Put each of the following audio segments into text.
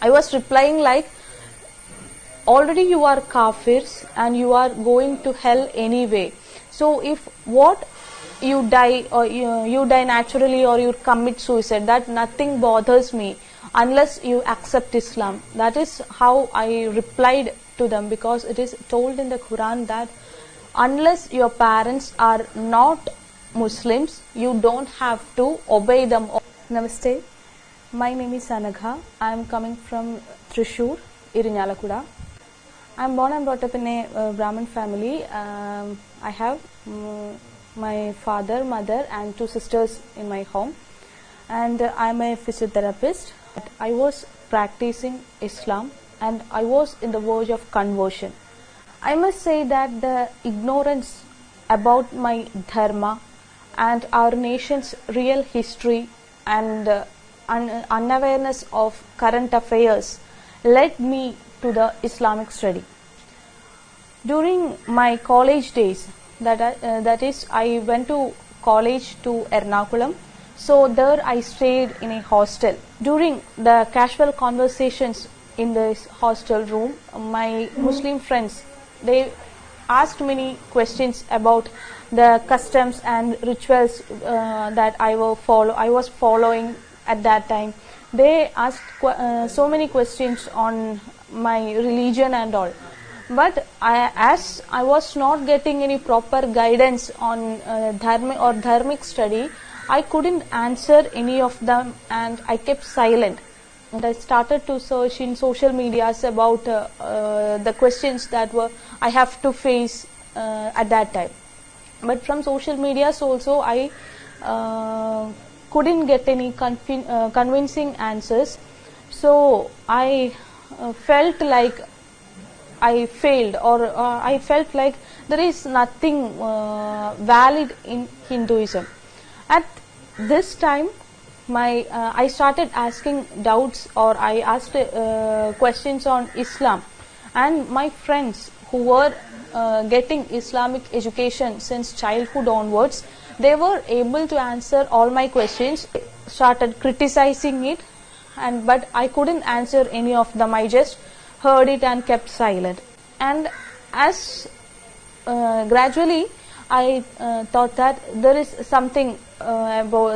I was replying like, already you are kafirs and you are going to hell anyway. So if what you die or you die naturally or you commit suicide, that nothing bothers me unless you accept Islam. That is how I replied to them, because it is told in the Quran that unless your parents are not Muslims, you don't have to obey them. Namaste. My name is Anagha. I am coming from Thrissur, Irinyalakuda. I am born and brought up in a Brahmin family. I have my father, mother and 2 sisters in my home, and I am a physiotherapist. I was practicing Islam and I was in the verge of conversion. I must say that the ignorance about my dharma and our nation's real history and unawareness of current affairs led me to the Islamic study. During my college days, that is, I went to college to Ernakulam. So there I stayed in a hostel. During the casual conversations in this hostel room, my Muslim friends, they asked many questions about the customs and rituals that I was following at that time. They asked so many questions on my religion and all. But as I was not getting any proper guidance on dharmic study, I couldn't answer any of them and I kept silent. And I started to search in social medias about the questions that I have to face at that time. But from social medias also I couldn't get any convincing answers. So I felt like I failed, or I felt like there is nothing valid in Hinduism. At this time, I started asking doubts, or I asked questions on Islam, and my friends who were getting Islamic education since childhood onwards, they were able to answer all my questions. Started criticizing it, but I couldn't answer any of them. I just heard it and kept silent. And as gradually I thought that there is something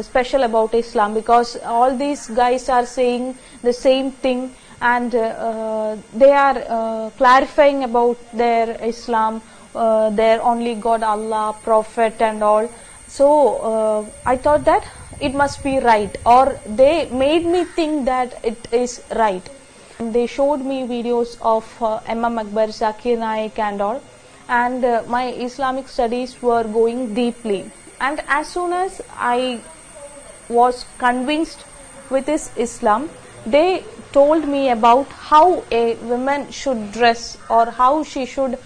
special about Islam, because all these guys are saying the same thing, and they are clarifying about their Islam, their only God, Allah, Prophet and all. So I thought that it must be right, or they made me think that it is right. They showed me videos of Imam Akbar, Zakir Naik and all, and my Islamic studies were going deeply. And as soon as I was convinced with this Islam, they told me about how a woman should dress or how she should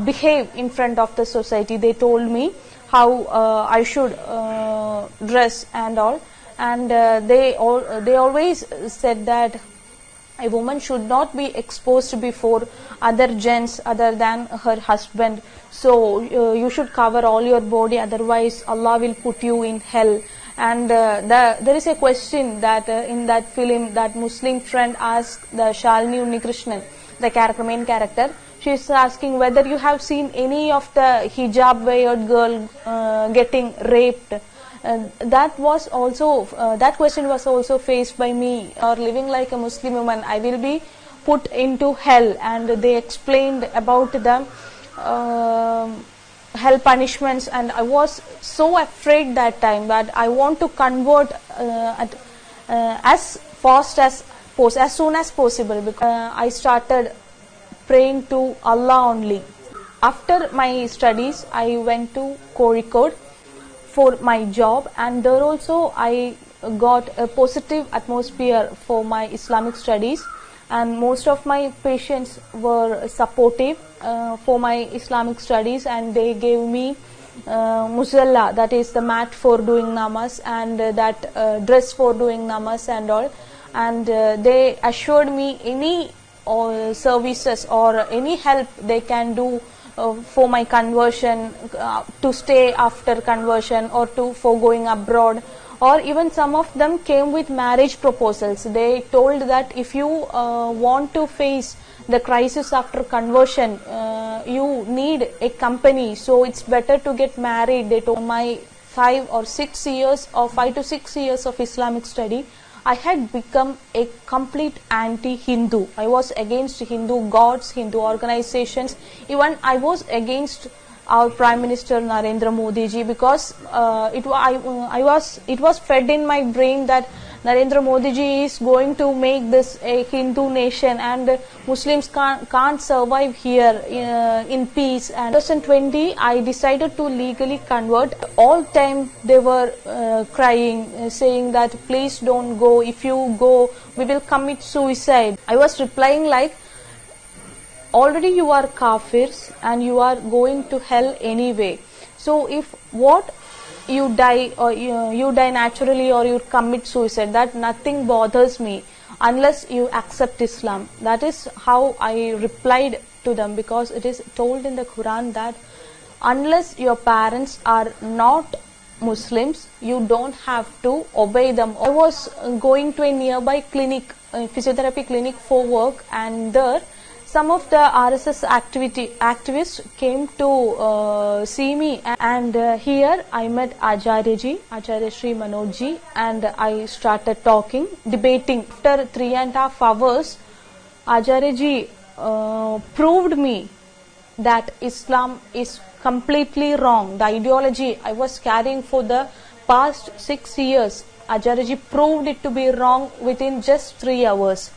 behave in front of the society. They told me how I should dress and all, and they always said that a woman should not be exposed before other gents other than her husband. So you should cover all your body, otherwise Allah will put you in hell. And there is a question that in that film, that Muslim friend asked the Shalini Unnikrishnan, the main character. She is asking whether you have seen any of the hijab weared girl getting raped. That question was also faced by me. Or living like a Muslim woman, I will be put into hell, and they explained about the hell punishments, and I was so afraid that time that I want to convert as soon as possible, because I started praying to Allah only. After my studies, I went to Kozhikode for my job, and there also I got a positive atmosphere for my Islamic studies, and most of my patients were supportive for my Islamic studies, and they gave me musalla, that is the mat for doing namaz, and that dress for doing namaz and all, and they assured me any services or any help they can do for my conversion, to stay after conversion, or for going abroad, or even some of them came with marriage proposals. They told that if you want to face the crisis after conversion, you need a company, so it's better to get married. They told my 5 to 6 years of Islamic study, I had become a complete anti-Hindu. I was against Hindu gods, Hindu organizations. Even I was against our Prime Minister Narendra Modi ji, because it was fed in my brain that Narendra Modi ji is going to make this a Hindu nation, and Muslims can't survive here in peace. And in 2020, I decided to legally convert. All time they were crying, saying that please don't go. If you go, we will commit suicide. I was replying like, already you are kafirs and you are going to hell anyway. So if what you die, or you die naturally, or you commit suicide, that nothing bothers me unless you accept Islam. That is how I replied to them, because it is told in the Quran that unless your parents are not Muslims, you don't have to obey them. I was going to a nearby clinic, a physiotherapy clinic for work, and there some of the RSS activists came to see me, and here I met Acharya Sri Manoj ji, and I started talking, debating. After 3.5 hours, Acharya ji proved me that Islam is completely wrong. The ideology I was carrying for the past 6 years, Acharya ji proved it to be wrong within just 3 hours.